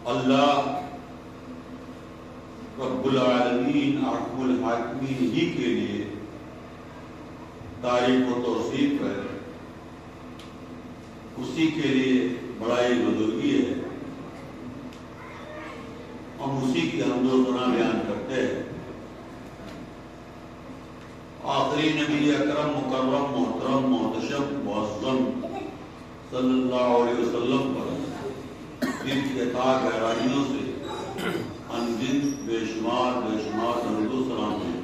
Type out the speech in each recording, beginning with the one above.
اللہ رب العالمین احکم الحاکمین ہی کے لیے تعریف و توصیف ہے، اسی کے لیے بڑائی بزرگی ہے، ہم اسی کی حمد و ثنا بیان کرتے ہیں۔ آخری نبی اکرم مکرم محترم محتشم معظم صلی اللہ علیہ وسلم پر جن کی عطا گہرائیوں سے انگن بے شمار درود و سلام ہیں۔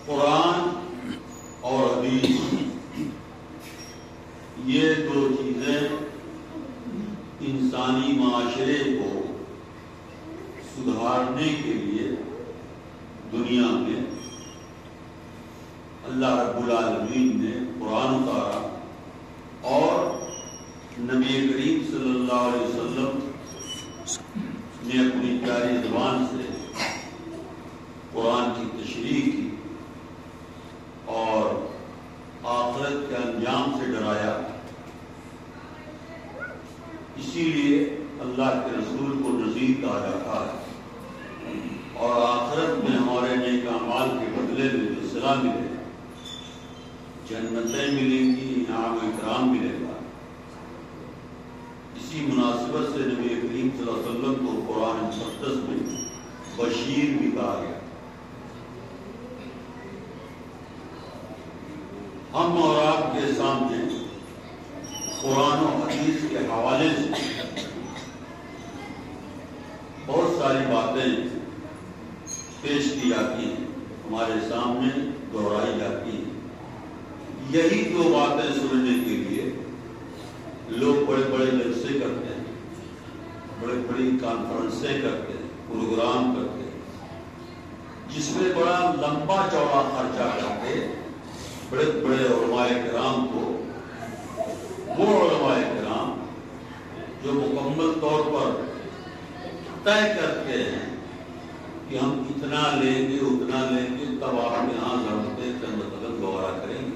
قرآن اور حدیث یہ دو چیزیں انسانی معاشرے کو سدھارنے کے لیے دنیا میں اللہ رب العالمین نے قرآن اتارا اور نبی کریم صلی اللہ علیہ وسلم نے اپنی پیاری زبان سے قرآن کی تشریح کی اور آخرت کے انجام سے ڈرایا۔ اسی لیے اللہ کے رسول کو نذیر کہا جاتا ہے، اور آخرت میں ہمارے نیک اعمال کے بدلے میں جو صلہ ملے، جنتیں ملیں گی، انعام و اکرام ملے گا۔ اسی مناسبت سے نبی کریم صلی اللہ علیہ وسلم کو قرآن مقدس میں بشیر بھی کہا گیا۔ ہم اور آپ کے سامنے قرآن و حدیث کے حوالے سے بہت ساری باتیں پیش کی جاتی ہیں، ہمارے سامنے دہرائی جاتی ہیں۔ یہی دو باتیں سننے کے لیے لوگ بڑے بڑے جلسے کرتے ہیں، بڑی بڑی کانفرنسیں کرتے ہیں، پروگرام کرتے ہیں، جس میں بڑا لمبا چوڑا خرچہ کرتے بڑے بڑے علماء کرام کو، وہ علماء کرام جو مکمل طور پر طے کرتے ہیں کہ ہم اتنا لیں گے اتنا لیں گے، تب آپ یہاں لڑتے چند قدم گوارا کریں گے۔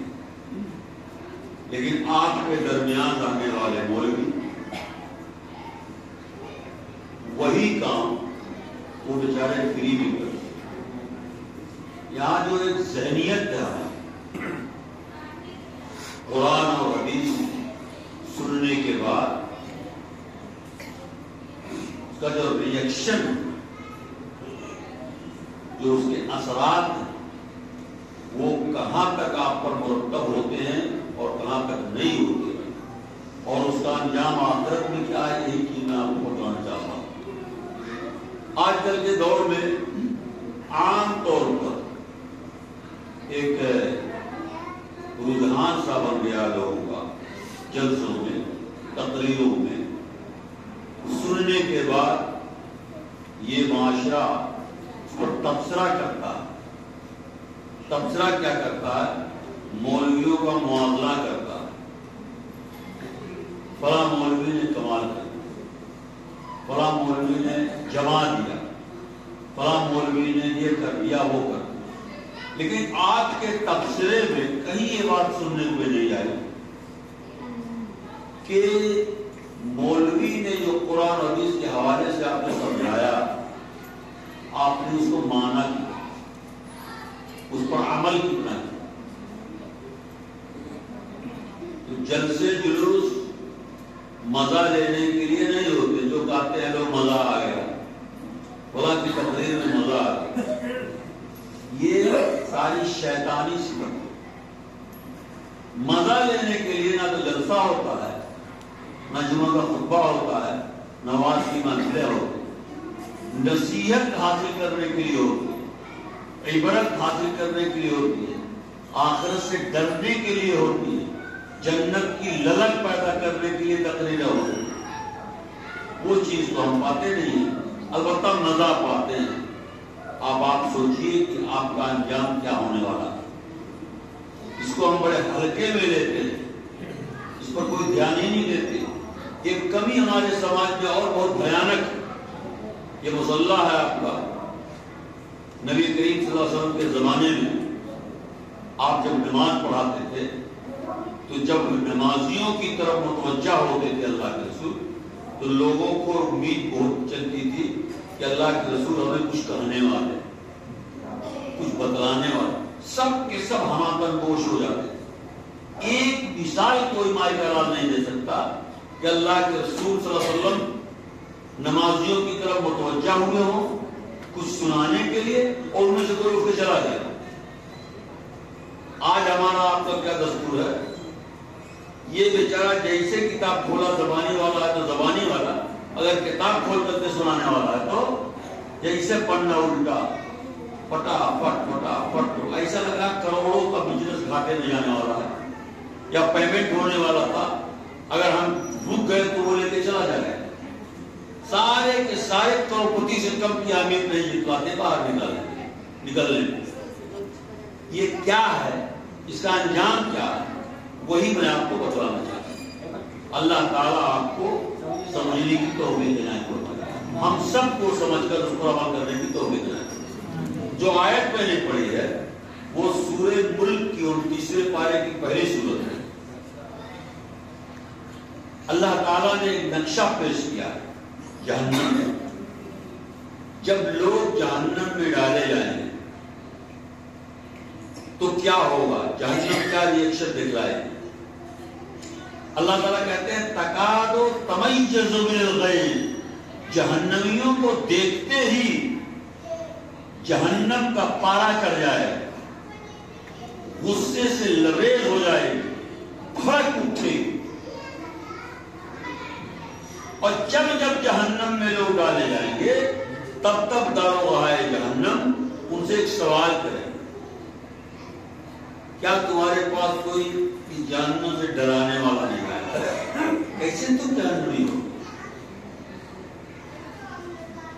لیکن آپ کے درمیان آنے والے مولوی وہی کام وہ بیچارے فری بھی کرتے۔ یہاں جو ایک ذہنیت ہے، قرآن اور حدیث سننے کے بعد اس کا جو ریئیکشن، جو اس کے اثرات ہیں، وہ کہاں تک آپ پر مرتب ہوتے ہیں اور کہاں تک نہیں ہوتے ہیں، اور اس کا انجام آخرت میں کیا ہے، یہی چیز میں آپ کو بتانا چاہتا ہوں۔ آج کل کے دور میں عام طور پر ایک رجحان سا بن گیا لوگوں کا، جلسوں میں، تقریروں میں سننے کے بعد یہ معاشرہ اس پر تبصرہ کرتا ہے۔ تبصرہ کیا کرتا ہے؟ مولویوں کا موازنہ کرتا ہے۔ فلاں مولوی نے کمال کر دیا، فلاں مولوی نے جما دیا، فلاں مولوی نے یہ کر دیا وہ کر دیا۔ لیکن آج کے تبصرے میں کہیں یہ بات سننے کو نہیں آئی کہ مولوی نے جو قرآن حدیث کے حوالے سے آپ نے سمجھایا، آپ نے اس کو مانا کیا، اس پر عمل کتنا کیا۔ تو جلسے جلوس مزہ لینے کے لیے نہیں ہوتے، جو کہتے ہیں لوگ مزہ آ گیا، خدا کی تقریر میں مزہ آ گیا، یہ ساری شیطانی صفت۔ مزہ لینے کے لیے نہ تو جلسہ ہوتا ہے، نہ جمعہ کا خطبہ ہوتا ہے، نہ نماز کی محفلیں ہوتی ہیں، نصیحت حاصل کرنے کے لیے ہوتی ہے، عبرت حاصل کرنے کے لیے ہوتی ہے، آخرت سے ڈرنے کے لیے ہوتی ہے، جنت کی للک پیدا کرنے کے لیے تقریریں ہوتی ہیں۔ وہ چیز تو ہم پاتے نہیں ہیں، البتہ مزہ پاتے ہیں۔ اب آپ سوچئے کہ آپ کا انجام کیا ہونے والا ہے۔ اس کو ہم بڑے ہلکے میں لیتے ہیں، اس پر کوئی دھیان ہی نہیں دیتے۔ ایک کمی ہمارے سماج میں اور بہت بھیانک ہے، یہ مسلح ہے آپ کا۔ نبی کریم صلی اللہ علیہ وسلم کے زمانے میں آپ جب نماز پڑھاتے تھے تو جب نمازیوں کی طرف متوجہ ہوتے تھے اللہ کے رسول تو لوگوں کو امید بہت چلتی تھی کہ اللہ کے رسول ہمیں کچھ کہنے والے، کچھ بتلانے والے، سب کے سب ہماکن گوش ہو جاتے۔ ایک مثال کوئی مائکہ نہیں دے سکتا کہ اللہ کے رسول صلی اللہ علیہ وسلم نمازیوں کی طرف متوجہ ہوئے ہوں کچھ سنانے کے لیے اور ان میں سے کوئی اٹھ کے چلا جائے۔ آج ہمارا آپ کا کیا دستور ہے؟ یہ بیچارہ جیسے کتاب کھولا زبانی والا ہے تو زبانی والا، اگر کتاب کھول کر کے سنانے والا ہے تو جیسے پڑھنا الٹا پٹا پٹ ایسا لگا کروڑوں کا بزنس گھاٹے میں جانے والا ہے، یا پیمنٹ ہونے والا تھا، اگر ہم رک گئے تو وہ لے کے چلا جائے گا۔ سارے کے سارے کروڑپتی سے کم کی اہمیت نہیں جتواتے، باہر نکل لیں۔ یہ کیا ہے، اس کا انجام کیا ہے، وہی میں آپ کو بتلانا چاہتا ہوں۔ اللہ تعالیٰ آپ کو سمجھنے کی توفیق عنایت فرمائے، ہم سب کو سمجھ کر اس پر عمل کرنے کی توفیق عنایت فرمائے۔ جو آیت میں نے پڑھی ہے وہ سورہ ملک کی 29ویں پارے کی پہلی سورت ہے۔ اللہ تعالیٰ نے ایک نقشہ پیش کیا ہے جہنم میں۔ جب لوگ جہنم میں ڈالے جائیں گے تو کیا ہوگا، جہنم کیا ریئیکشن دکھلائے گی؟ اللہ تعالیٰ کہتے ہیں تکادو تمیز من الغیظ، جہنمیوں کو دیکھتے ہی جہنم کا پارا چڑھ جائے، غصے سے لبریز ہو جائے، کھڑک اٹھے، اور جب جب جہنم میں لوگ ڈالے جائیں گے تب تب داروغائے جہنم ان سے ایک سوال کرے، کیا تمہارے پاس کوئی اس جہنم سے ڈرانے والا نہیں آیا؟ کیسے تم جہنمی ہو؟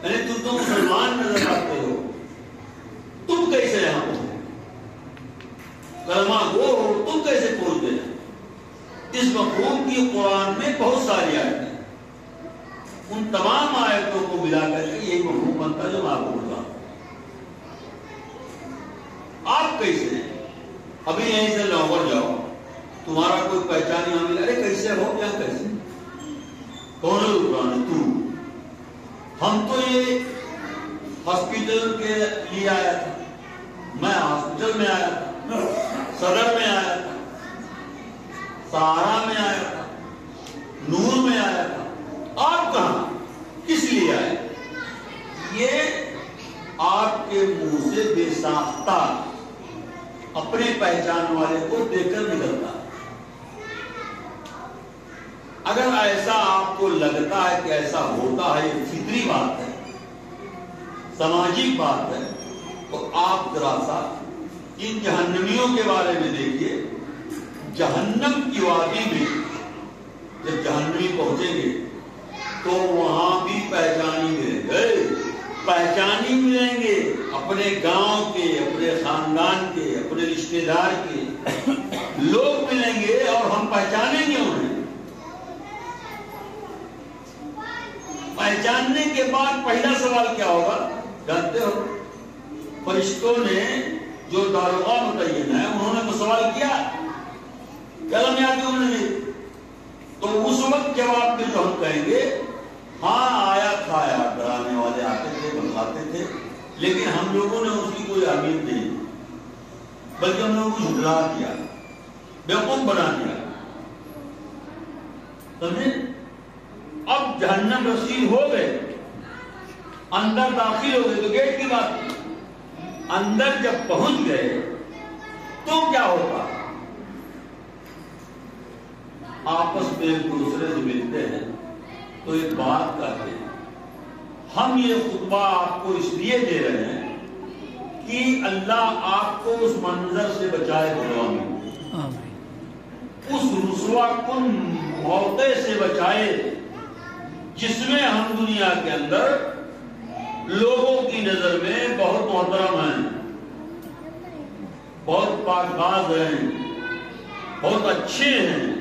یعنی تم تو مسلمان نظر آتے ہو، تم کیسے یہاں پہنچے؟ کلمہ گو ہو، تم کیسے پہنچ گئے؟ اس مفہوم کی قرآن میں بہت ساری آیتیں، ان تمام آیتوں کو ملا کر کے یہ مفہوم بنتا جو میں آپ کو بتا۔ آپ کیسے ہیں؟ ابھی یہیں سے لاہور جاؤ، تمہارا کوئی پہچانی ہمیں، ارے کیسے ہو، کیا کیسے، کون ہے قرآن؟ تو ہم تو یہ ہاسپٹل کے لیے آیا تھا، میں ہاسپٹل میں آیا تھا، صدر میں آیا تھا، سہارا میں آیا تھا، نور میں آیا تھا، آپ کہاں، کس لیے آئے؟ یہ آپ کے منہ سے بے ساختہ اپنے پہچان والے کو دیکھ کر نکلتا ہے۔ اگر ایسا آپ کو لگتا ہے کہ ایسا ہوتا ہے، یہ فطری بات ہے، سماجی بات ہے، تو آپ ذرا سا ان جہنمیوں کے بارے میں دیکھیے۔ جہنم کی وادی میں جب جہنمی پہنچیں گے تو وہاں بھی پہچانی ملیں گے، پہچانی ملیں گے، اپنے گاؤں کے، اپنے خاندان کے، اپنے رشتہ دار کے لوگ ملیں گے اور ہم پہچانیں گے انہیں۔ پہچاننے کے بعد پہلا سوال کیا ہوگا جانتے ہو؟ فرشتوں نے جو داروغہ متعین ہے انہوں نے تو سوال کیا کیا میں آتی انہوں نے، تو اس وقت جواب میں جو ہم کہیں گے ہاں آیا تھا، ڈرانے والے آتے تھے، بتلاتے تھے، لیکن ہم لوگوں نے اس کی کوئی اہمیت نہیں، بلکہ ہم لوگوں کو جھٹلا دیا، بیوقوف بنا دیا، سمجھے؟ اب جہنم رسید ہو گئے، اندر داخل ہو گئے تو گیٹ کی بات، اندر جب پہنچ گئے تو کیا ہوتا؟ آپس میں ایک دوسرے سے ملتے ہیں تو ایک بات کرتے ہیں، ہم یہ خطبہ آپ کو اس لیے دے رہے ہیں کہ اللہ آپ کو اس منظر سے بچائے، اس رسوا کن موقع سے بچائے جس میں ہم دنیا کے اندر لوگوں کی نظر میں بہت محترم ہیں، بہت پاکباز ہیں، بہت اچھے ہیں،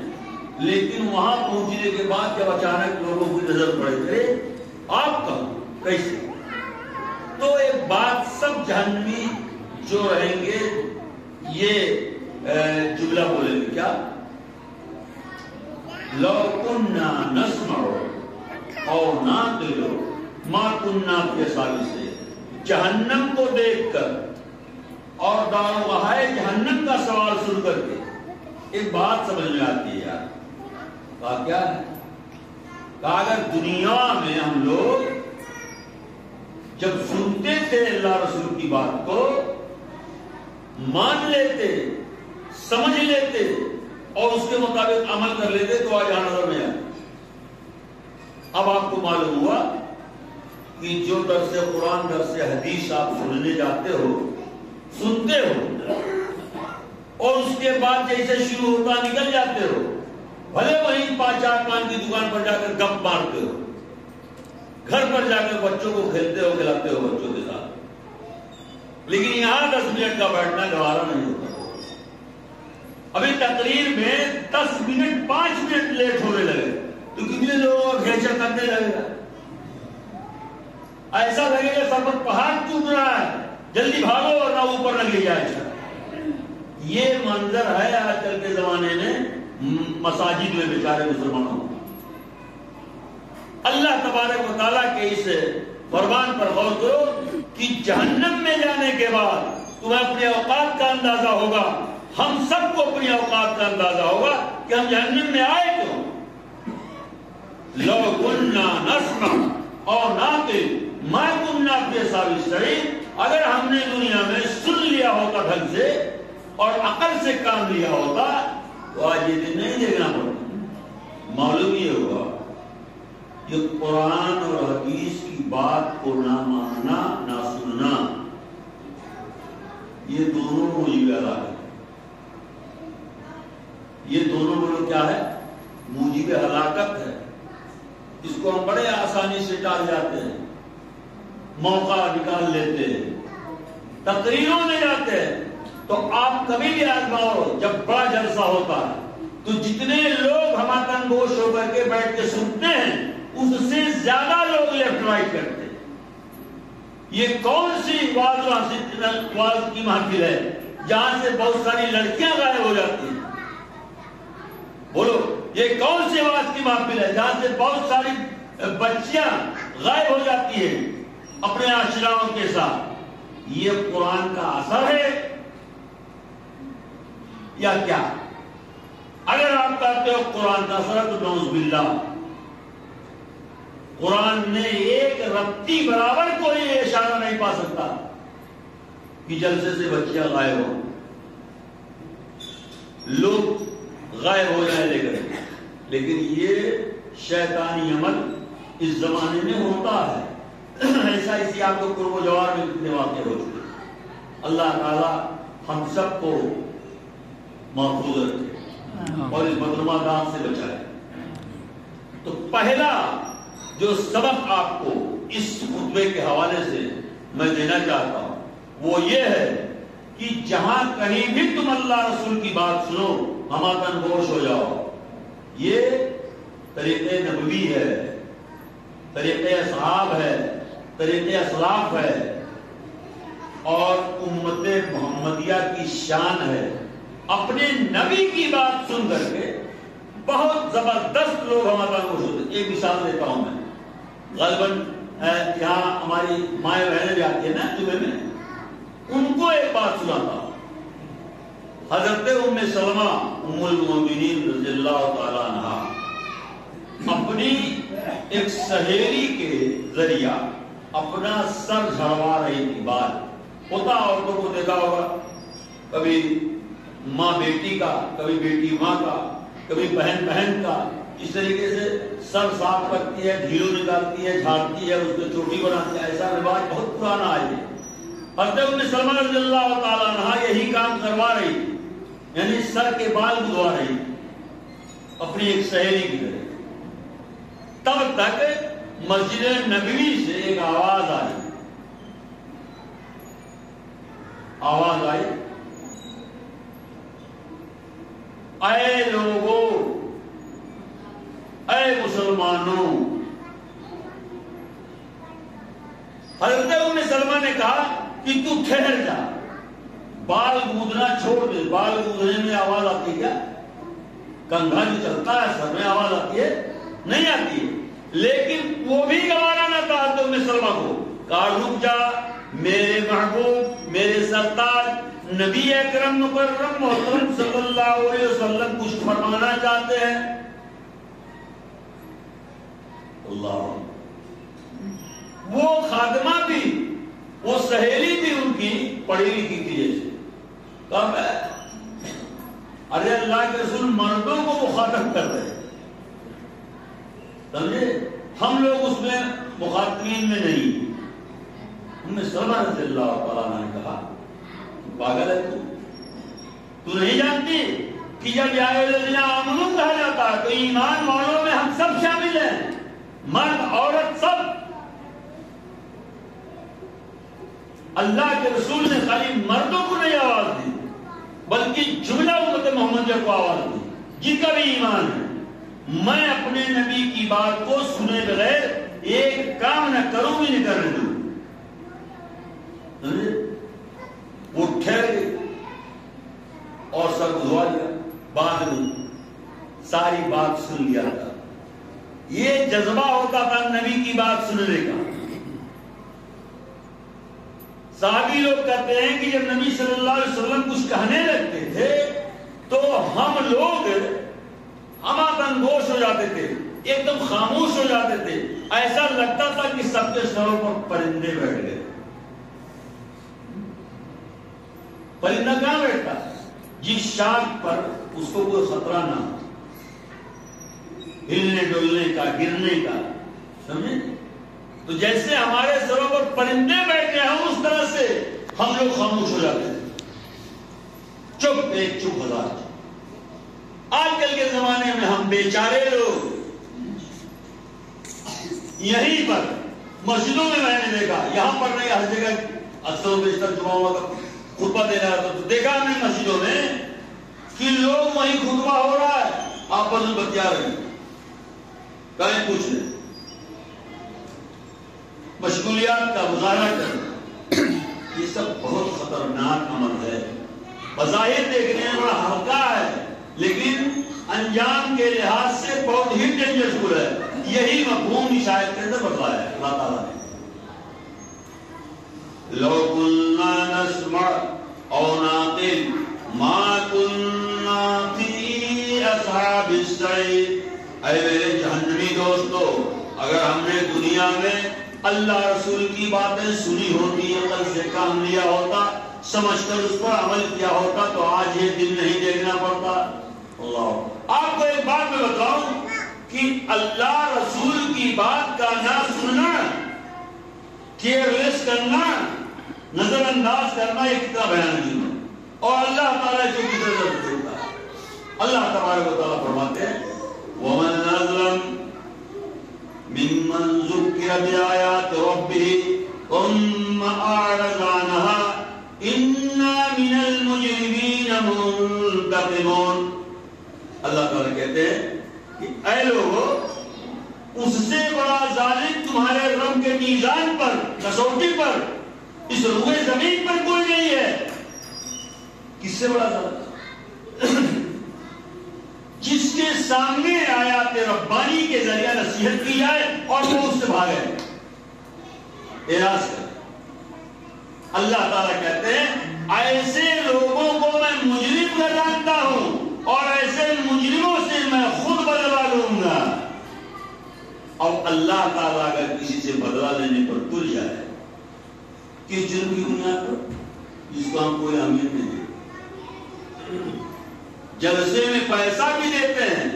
لیکن وہاں پہنچنے کے بعد جب اچانک لوگوں کی نظر پڑے گئے آپ کا کیسے؟ تو ایک بات سب جہنمی جو رہیں گے یہ جملہ بولیں گے، کیا لو کننا نسمع او نعقل ما کننا فی اصحاب السعیر. جہنم کو دیکھ کر اور داروغہائے جہنم کا سوال سن کر کے ایک بات سمجھ میں آتی ہے یار. کہا کیا ہے؟ کہا اگر دنیا میں ہم لوگ جب سنتے تھے اللہ رسول کی بات کو مان لیتے, سمجھ لیتے اور اس کے مطابق عمل کر لیتے تو آج نظر میں آئے. اب آپ کو معلوم ہوا کہ جو درس قرآن درس حدیث آپ سننے جاتے ہو, سنتے ہو اور اس کے بعد جیسے شروع ہوتا نکل جاتے ہو, بھلے وہیں 5-4 پان کی دکان پر جا کر گپ مارتے ہو, گھر پر جا کر بچوں کو کھیلتے ہو کھلاتے ہو بچوں کے ساتھ, لیکن یہاں 10 منٹ کا بیٹھنا گوارا نہیں ہوتا. ابھی تقریر میں 10 منٹ 5 منٹ لیٹ ہونے لگے تو کتنے لوگ گھیچا کرنے لگے گا. ایسا لگے گا سر پر پہاڑ ٹوٹ رہا ہے, جلدی بھاگو اور نہ اوپر نہ گر جائے. یہ منظر ہے آج کل کے زمانے میں مساجد میں بیچارے مسلمانوں. اللہ تبارک و تعالیٰ کے اس فرمان پر غور کرو کہ جہنم میں جانے کے بعد تمہیں اپنے اوقات کا اندازہ ہوگا, ہم سب کو اپنی اوقات کا اندازہ ہوگا کہ ہم جہنم میں آئے کیوں. لو کننا نسمع اور نعقل ما کننا فی اصحاب السعیر. اگر ہم نے دنیا میں سن لیا ہوتا ڈھنگ سے اور عقل سے کام لیا ہوتا تو آج یہ دن نہیں دیکھنا پڑتا. معلوم یہ ہوا کہ قرآن اور حدیث کی بات کو نہ ماننا نہ سننا یہ دونوں موجب ہلاکت ہے. یہ دونوں بولو کیا ہے؟ موجب ہلاکت ہے. اس کو ہم بڑے آسانی سے ٹال جاتے ہیں, موقع نکال لیتے ہیں, تقریروں میں جاتے ہیں. تو آپ کبھی بھی آزماؤ جب بڑا جلسہ ہوتا ہے تو جتنے لوگ ہماتن گوش ہو کر کے بیٹھ کے سنتے ہیں اس سے زیادہ لوگ لیفٹ رائٹ کرتے ہیں. یہ کون سی واز کی محفل ہے جہاں سے بہت ساری لڑکیاں غائب ہو جاتی ہیں؟ بولو, یہ کون سی واز کی محفل ہے جہاں سے بہت ساری بچیاں غائب ہو جاتی ہیں اپنے عاشقاؤں کے ساتھ؟ یہ قرآن کا اثر ہے یا کیا؟ اگر آپ کہتے ہو قرآن کا اثر ہے تو نعوذ باللہ, قرآن نے ایک رتی برابر کوئی اشارہ نہیں پا سکتا کہ جلسے سے بچیاں غائب ہو, لوگ غائب ہو جائیں لے کر. لیکن یہ شیطانی عمل اس زمانے میں ہوتا ہے. ایسا اسی آپ کو قرب و جوار میں کتنے واقع ہو چکے. اللہ تعالی ہم سب کو محفوظ رکھے اور اس مظلومہ دام سے بچائے. تو پہلا جو سبق آپ کو اس خطبے کے حوالے سے میں دینا چاہتا ہوں وہ یہ ہے کہ جہاں کہیں بھی تم اللہ رسول کی بات سنو ہماتن گوش ہو جاؤ. یہ طریقے نبوی ہے, طریقے اصحاب ہے, طریقے اسلاف ہے اور امت محمدیہ کی شان ہے. اپنے نبی کی بات سن کر کے بہت زبردست لوگ ہمارا خوش ہوتے. ایک مثال دیتا ہوں میں, غالباً یہاں ہماری مائیں بہنیں بھی آتی ہیں نا جمعے میں, ان کو ایک بات سناتا ہوں. حضرت ام سلمہ ام المؤمنین رضی اللہ تعالیٰ عنہا اپنی ایک سہیلی کے ذریعہ اپنا سر جھڑوا رہی تھی. بات ہوتا عورتوں کو دیکھا ہوگا, کبھی ماں بیٹی کا, کبھی بیٹی ماں کا, کبھی بہن بہن کا, اس طریقے سے سر صاف کرتی ہے, ڈھیلو نکالتی ہے, جھاڑتی ہے, اس کو چوٹی بناتی ہے. ایسا رواج بہت پرانا ہے. حضرت ام سلمہ رضی اللہ تعالیٰ عنہا یہی کام کروا رہی تھی, یعنی سر کے بال گدوا رہی تھی اپنی ایک سہیلی کی طرح. تب تک مسجد نبوی سے ایک آواز آئی, اے لوگوں, اے مسلمانوں. حضرت ام سلمہ نے کہا کہ تو ٹھہر جا, بال گودنا چھوڑ دے. بال گودنے میں آواز آتی کیا؟ کنگھا جو چلتا ہے سر میں آواز آتی ہے؟ نہیں آتی ہے. لیکن وہ بھی گوارا نہ تھا تو میں سلمہ کو کہا رک جا، میرے محبوب میرے سرتاج نبی اکرم مکرم محترم صلی اللہ علیہ وسلم کچھ فرمانا چاہتے ہیں. اللہ، وہ خادمہ بھی، وہ سہیلی بھی ان کی پڑھی لکھی تھی جیسے. کب ہے؟ ارے اللہ کے رسول مردوں کو مخاطب کر رہے ہیں، سمجھے؟ ہم لوگ اس میں مخاطبین میں نہیں. ہم نے سلمہ رضی اللہ تعالیٰ نے کہا پاگل ہے تو نہیں جانتی کہ جب یا الذین آمنوا کہا جاتا ہے تو ایمان والوں میں ہم سب شامل ہیں، مرد عورت سب. اللہ کے رسول نے خالی مردوں کو نہیں آواز دی بلکہ جملہ امت محمدیہ کو آواز دی جن کا بھی ایمان ہے. میں اپنے نبی کی بات کو سنے بغیر ایک کام نہ کروں بھی نہیں کرنے دوں. وہ ٹھہر گئے اور سر گزوا لیا. بعد میں ساری بات سن لیا تھا. یہ جذبہ ہوتا تھا نبی کی بات سننے کا. صحابی لوگ کہتے ہیں کہ جب نبی صلی اللہ علیہ وسلم کچھ کہنے لگتے تھے تو ہم لوگ ہمہ ہو جاتے تھے، ایک دم خاموش ہو جاتے تھے. ایسا لگتا تھا کہ سب کے سروں پر پرندے بیٹھ گئے. پرندہ کہاں بیٹھتا؟ جس شاخ پر اس کو کوئی خطرہ نہ ہو، ہلنے ڈولنے کا، گرنے کا. سمجھے؟ تو جیسے ہمارے سروں پر پرندے بیٹھے ہیں اس طرح سے ہم لوگ خاموش ہو جاتے تھے. چپ ایک چپ ہزار. آج کل کے زمانے میں ہم بیچارے لوگ یہیں پر مسجدوں میں میں نے دیکھا، یہاں پر نہیں ہر جگہ اکثر و بیشتر جمعہ کا خطبہ دے رہا تھا تو دیکھا ہم نے مسجدوں میں کہ لوگ وہیں خطبہ ہو رہا ہے آپس میں بتیا رہے ہیں، کہیں کچھ نہیں، مشغولیات کا مظاہرہ کرنا. یہ سب بہت خطرناک عمل ہے. بظاہر دیکھنے میں بڑا ہلکا ہے لیکن انجام کے لحاظ سے بہت ہی ڈینجرسفل ہے. یہی مفہوم شاید کے اندر بتایا ہے اللہ تعالیٰ نے. لو كنا نسمع او نعقل ما كنا في اصحاب السعير. اے میرے جہنمی دوستو، اگر ہم نے دنیا میں اللہ رسول کی باتیں سنی ہوتی، عقل سے کام لیا ہوتا، سمجھ کر اس پر عمل کیا ہوتا تو آج یہ دن نہیں دیکھنا پڑتا. اللہ، آپ کو ایک بات میں بتاؤں کہ اللہ رسول کی بات کا نہ سننا، کیئرلیس کرنا، نظر انداز کرنا، یہ کتنا بیان ہے. اور اللہ تعالیٰ جو کتنے درد دیتا ہے. اللہ تبارک و تعالیٰ فرماتے ہیں وَمَنْ أَظْلَمُ مِمَّنْ ذُكِّرَ بِآيَاتِ رَبِّهِ ثُمَّ أَعْرَضَ عَنْهَا إِنَّا مِنَ الْمُجْرِمِينَ مُنْتَقِمُونَ. اللہ تعالیٰ کہتے ہیں کہ اے لوگو، اس سے بڑا ظالم تمہارے رب کے میزان پر، کسوٹی پر، اس روئے زمین پر کوئی نہیں ہے. کس سے بڑا ظالم؟ جس کے سامنے آیات ربانی کے ذریعہ نصیحت کی جائے اور وہ اس سے بھاگے، اعراض کرے. اللہ تعالیٰ کہتے ہیں ایسے لوگوں کو میں مجرم کا جانتا ہوں اور ایسے مجرموں سے میں خود بدلہ لوں گا. اور اللہ تعالیٰ اگر کسی سے بدلہ لینے پر تل جائے کس جرم کی بنیاد پر؟ جس کو ہم کوئی اہمیت نہیں دیتے. جلسے میں پیسہ بھی دیتے ہیں،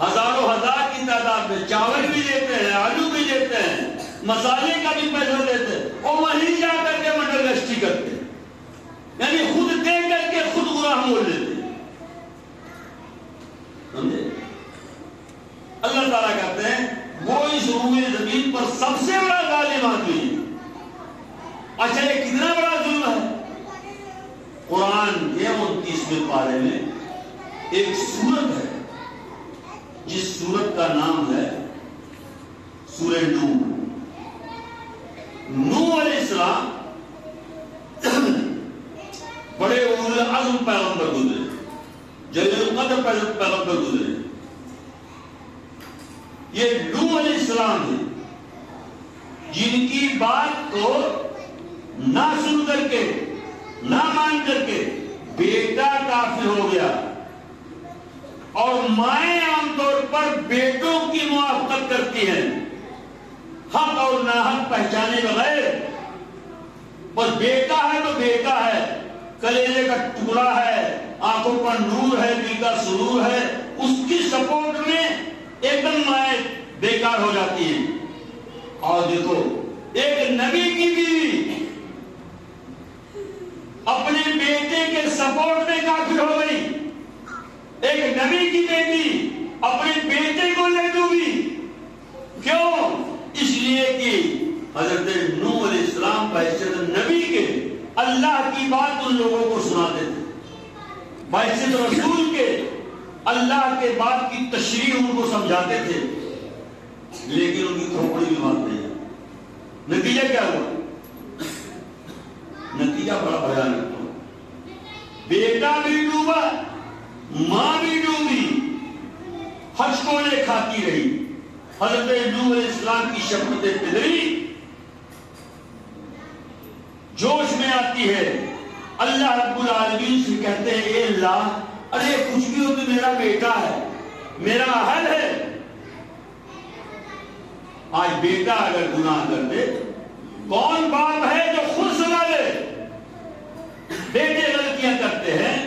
ہزاروں ہزار کی تعداد میں چاول بھی دیتے ہیں، آلو بھی دیتے ہیں، مسالے کا بھی پیسہ دیتے ہیں، اور وہیں جا کر کے مٹر گشتی کرتے ہیں. یعنی خود دے کر کے خود گناہ مول لیتے ہیں. سمجھے؟ اللہ تعالیٰ کہتے ہیں وہ اس روئے زمین پر سب سے بڑا ظالم آدمی ہے. اچھا یہ کتنا بڑا ظلم ہے؟ قرآن کے 29ویں پارے میں ایک سورت ہے جس سورت کا نام ہے سورہ نوح. نوح علیہ السلام بڑے اولو العزم پیغمبر گزرے، جلیل مطلب پیغمبر گزرے. یہ نوح علیہ السلام ہے جن کی بات کو نہ سن کر کے نہ مان کر کے بیٹا کافر ہو گیا. اور مائیں عام طور پر بیٹوں کی موافقت کرتی ہیں حق اور ناحق پہچانے بغیر. بس بیٹا ہے تو بیٹا ہے, کلیجے کا ٹکڑا ہے, آنکھوں پر نور ہے, دل کا سرور ہے, اس کی سپورٹ میں ایک دم مائیں بیکار ہو جاتی ہیں. اور دیکھو ایک نبی کی بیوی اپنے بیٹے کے سپورٹ میں کافر ہو گئی, ایک نبی کی بیٹی اپنے بیٹے کو لے ڈوبی. کیوں؟ اس لیے کہ حضرت نوح علیہ السلام بحیثیت نبی کے اللہ کی بات ان لوگوں کو سناتے تھے, بحیثیت رسول کے اللہ کے بات کی تشریح ان کو سمجھاتے تھے, لیکن ان کی کھوپڑی بھی بات نہیں. نتیجہ کیا ہوا؟ نتیجہ بڑا بھیانک ہوا. بیٹا بھی ڈوبا, ماں بھی ڈوبی, ہچکولے کھاتی رہی. حضرت نوح علیہ السلام کی شفقت پدری جوش میں آتی ہے, اللہ رب العالمین سے کہتے ہیں اے اللہ, ارے کچھ بھی ہو تو میرا بیٹا ہے, میرا اہل ہے. آج بیٹا اگر گناہ کر دے, کون باپ ہے جو خود سنا لے؟ بیٹے غلطیاں کرتے ہیں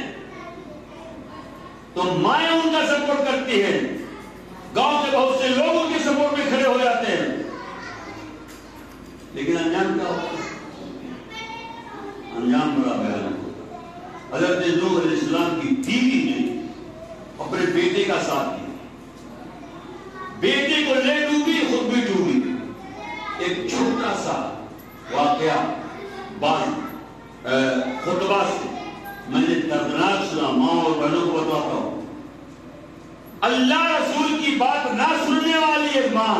تو مائیں ان کا سپورٹ کرتی ہیں, گاؤں کے بہت سے لوگ ان کے سپورٹ میں کھڑے ہو جاتے ہیں, لیکن انجام کیا ہوتا ہے؟ انجام بڑا بھیانک ہوتا ہے. حضرت نوح علیہ السلام کی بیوی نے اپنے بیٹے کا ساتھ دیا, بیٹے کو لے ڈوبی, خود بھی ڈوبی. ایک چھوٹا سا واقعہ خطبہ سے میں نے دردناک سنا, ماں اور بہنوں کو بتاتا ہوں. اللہ رسول کی بات نہ سننے والی ایک ماں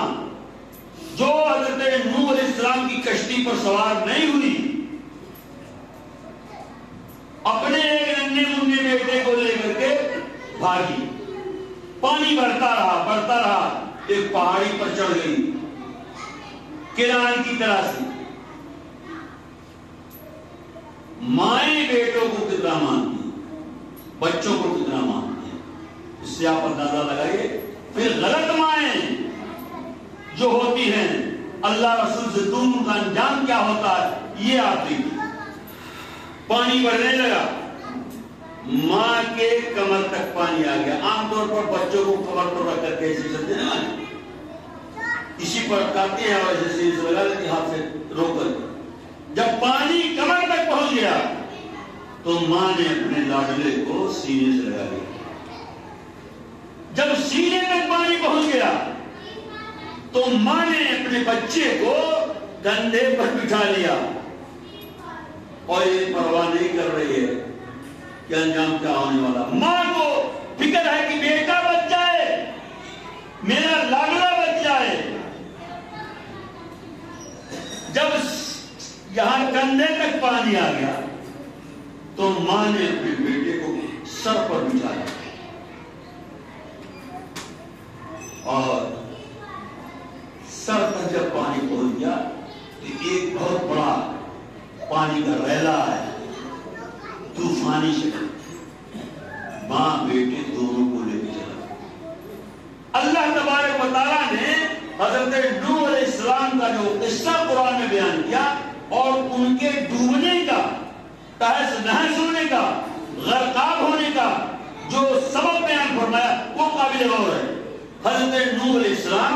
جو حضرت نوح علیہ السلام کی کشتی پر سوار نہیں ہوئی, اپنے ایک ننھے منھے بیٹے کو لے کر کے بھاگی. پانی بڑھتا رہا, ایک پہاڑی پر چڑھ گئی کران کی طرح سے. مائیں بیٹوں کو کتنا مانتی ہیں, بچوں کو کتنا مانتی ہیں, اس سے آپ اندازہ لگائیے. پھر غلط مائیں جو ہوتی ہیں اللہ رسول سے دور, ان کا انجام کیا ہوتا ہے یہ آپ دیکھیے. پانی بڑھنے لگا, ماں کے کمر تک پانی آ گیا. عام طور پر بچوں کو کمر پر رکھ کر کے ایسے چلتے ہیں نا, اسی پر کاتے ہیں اور جیسے لگا لیتے ہاتھ سے روک کر. جب پانی کمر تک پہنچ گیا تو ماں نے اپنے لاڈلے کو سینے سے لگا لیا. جب سینے تک پانی پہنچ گیا تو ماں نے اپنے بچے کو کندھے پر بٹھا لیا اور یہ پرواہ نہیں کر رہی ہے کہ انجام کیا ہونے والا. ماں کو فکر ہے کہ بیٹا بچ جائے, میرا لاڈلا بچ جائے. جب یہاں کندھے تک پانی آ گیا تو ماں نے اپنے بیٹے کو سر پر بچھایا اور سر پر جب پانی پہنچ گیا تو ایک بہت بڑا پانی کا ریلا ہے, طوفانی شکل. ماں بیٹے دونوں کو لے کے چلا. اللہ تبارک و تعالیٰ نے حضرت نوح علیہ السلام کا جو قصہ قرآن میں بیان کیا اور ان کے ڈوبنے کا, تحس نحس ہونے کا, غرقاب ہونے کا جو سبب بیان فرمایا وہ قابل غور ہے. حضرت نوح علیہ السلام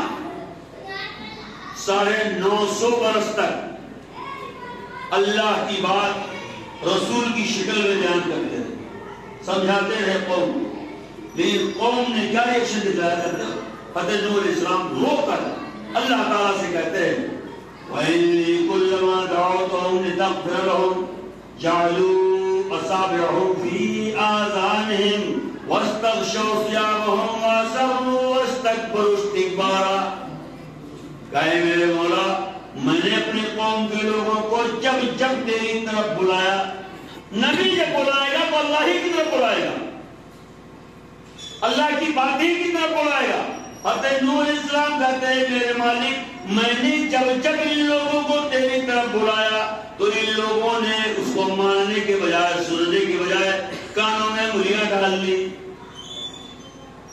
950 برس تک اللہ کی بات رسول کی شکل میں بیان کرتے رہے, سمجھاتے رہے قوم, لیکن قوم نے کیا ریئیکشن دکھایا کرتے ہیں؟ حضرت نوح علیہ السلام رو کر اللہ تعالیٰ سے کہتے ہیں وَإِنِّي كُلَّمَا دَعَوْتُهُمْ لِتَغْفِرَ لَهُمْ جَعَلُوا أَصَابِعَهُمْ فِي آذَانِهِمْ وَاسْتَغْشَوْا ثِيَابَهُمْ وَأَصَرُّوا وَاسْتَكْبَرُوا اسْتِكْبَارًا. کہے میرے مولا, میں نے اپنی قوم کے لوگوں کو جب جب تیری طرف بلایا, نبی جب بلائے گا تو اللہ ہی کی طرف بلائے گا, اللہ کی بات ہی کی طرف بلائے گا. حضرت نوح علیہ السلام کہتے ہیں میرے مالک میں نے جب ان لوگوں کو تیری طرف بلایا تو ان لوگوں نے اس کو ماننے کے بجائے سننے کے بجائے کانوں میں انگلیاں ڈال لی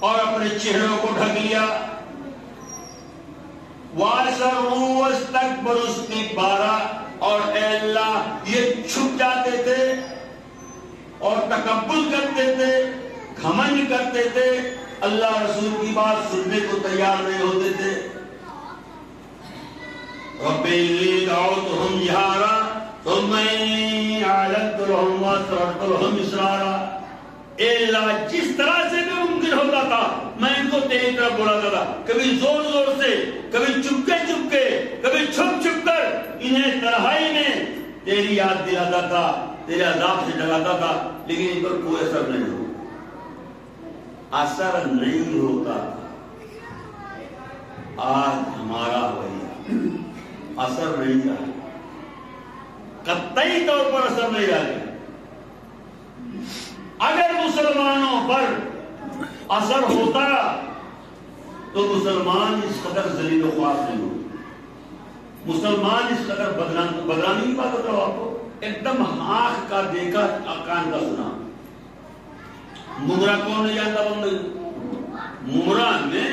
اور اپنے چہروں کو ڈھک لیا. وَأَسَرُّوا وَاسْتَكْبَرُوا اسْتِكْبَارًا اور اے اللہ یہ چھپ جاتے تھے اور تکبر کرتے تھے, گھمنڈ کرتے تھے, اللہ رسول کی بات سننے کو تیار نہیں ہوتے تھے. رَبِّ إِنِّي دَعَوْتُهُمْ جِهَارًا ثُمَّ إِنِّي أَعْلَنتُ لَهُمْ وَأَسْرَرْتُ لَهُمْ إِسْرَارًا. اے اللہ جس طرح سے بھی ممکن ہوتا تھا میں ان کو تیری طرف بلاتا تھا, کبھی زور زور سے, کبھی چپکے چپکے, کبھی چھپ چھپ کر انہیں تنہائی میں تیری یاد دلاتا تھا, تیرے عذاب سے ڈراتا تھا, لیکن ان پر کوئی اثر نہیں ہو, اثر نہیں ہوتا تھا. آج ہمارا وہی اثر نہیں رہا, قطعی طور پر اثر نہیں رہا. اگر مسلمانوں پر اثر ہوتا تو مسلمان اس قدر ذلیل و خوار نہیں ہو, مسلمان اس قدر بدنامی کی بات کرو. آپ کو ایک دم آنکھ کا دیکھا کان کا سنا. ممرا کون نہیں جانتا بندے؟ ممرا میں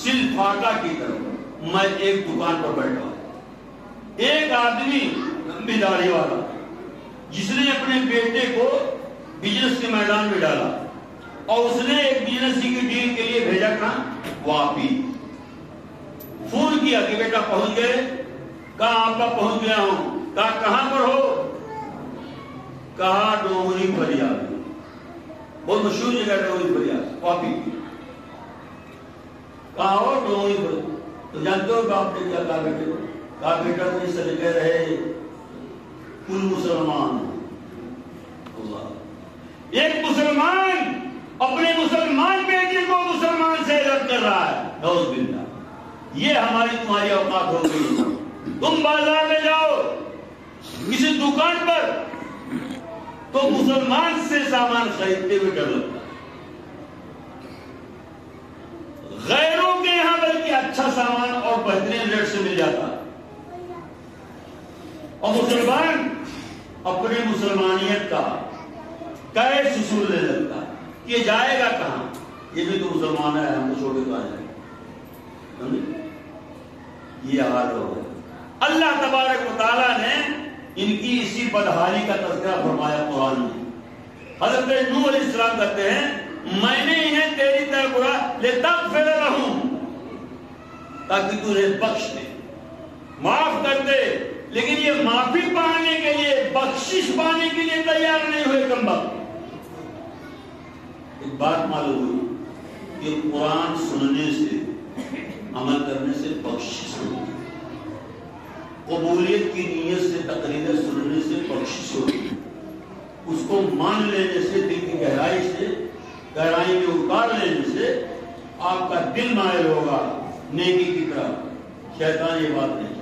سل فاٹا کی طرف میں ایک دکان پر بیٹھا ہوں, ایک آدمی لمبی داڑھی والا جس نے اپنے بیٹے کو بزنس کے میدان میں ڈالا اور اس نے ایک بزنس کی ڈیل کے لیے بھیجا کہاں؟ واپی. فون کیا کہ بیٹا پہنچ گئے؟ کہا آپ کا پہنچ گیا ہوں. کہا کہاں پر ہو؟ کہا ڈومری فریاد, بہت مشہور جگہ ڈومری فریاد واپی. کہا اور ڈومری فریاد تو جانتے ہو کہ آپ نے کیا کہا بیٹے کو؟ کہا بیٹا تم صدقے رہے کل مسلمان. ایک مسلمان اپنے مسلمان بیٹے کو مسلمان سے رد کر رہا ہے. نعوذ باللہ. یہ ہماری تمہاری اوقات ہو گئی. تم بازار میں جاؤ کسی دکان پر تو مسلمان سے سامان خریدتے ہوئے ڈر لگتا ہے. غیروں کے یہاں بلکہ اچھا سامان اور بہترین ریٹ سے مل جاتا ہے. اور مسلمان اپنے مسلمانیت کا کیس اصول لے لگتا ہے کہ یہ جائے گا کہاں؟ یہ بھی تو مسلمان ہے, ہم کو چھوڑ کے کہاں جائے گا؟ یہ حال ہو گیا. اللہ تبارک و تعالیٰ نے ان کی اسی بدحالی کا تذکرہ فرمایا قرآن میں. حضرت نوح علیہ السلام کہتے ہیں میں نے انہیں تیری طرف بلا لتغفر لہم, تاکہ تجھے بخش دے, معاف کر دے. لیکن یہ معافی پانے کے لیے, بخشش پانے کے لیے تیار نہیں ہوئے کم وقت. ایک بات معلوم ہوئی کہ قرآن سننے سے, عمل کرنے سے بخشش ہوتی ہے. قبولیت کی نیت سے تقریر سننے سے بخشش ہوتی ہے. اس کو مان لینے سے, دل کی گہرائی سے, گہرائی میں اتار لینے سے آپ کا دل مائل ہوگا نیکی کی طرف. شیطان یہ بات نہیں.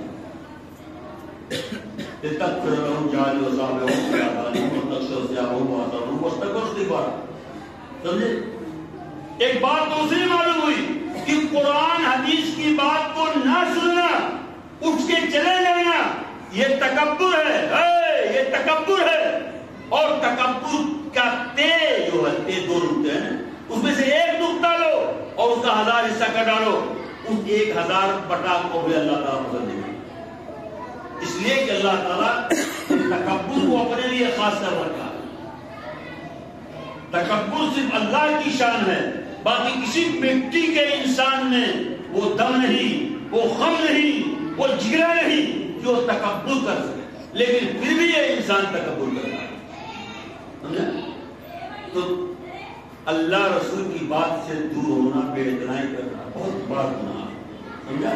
ایک بات دوسری معلوم ہوئی کہ قرآن حدیث کی بات کو نہ سننا, اٹھ کے چلے جانا, یہ تکبر ہے, یہ تکبر ہے. اور تکبر کا تے جو ہے, دو نقطے ہیں, اس میں سے ایک نقطہ لو اور اس کا 1000 حصہ کر ڈالو, اس 1000 بٹا کو بھی اللہ تعالیٰ پسند نہیں. اس لیے کہ اللہ تعالیٰ تکبر کو اپنے لیے خاص کر رکھا ہے. تکبر صرف اللہ کی شان ہے, باقی کسی مٹی کے انسان میں وہ دم نہیں, وہ خم نہیں, وہ جگرا نہیں جو تکبر کر سکے. لیکن پھر بھی یہ انسان تکبر کرتا ہے. سمجھا؟ تو اللہ رسول کی بات سے دور ہونا, بے اعتنائی کرنا بہت بڑا گناہ ہے. سمجھا؟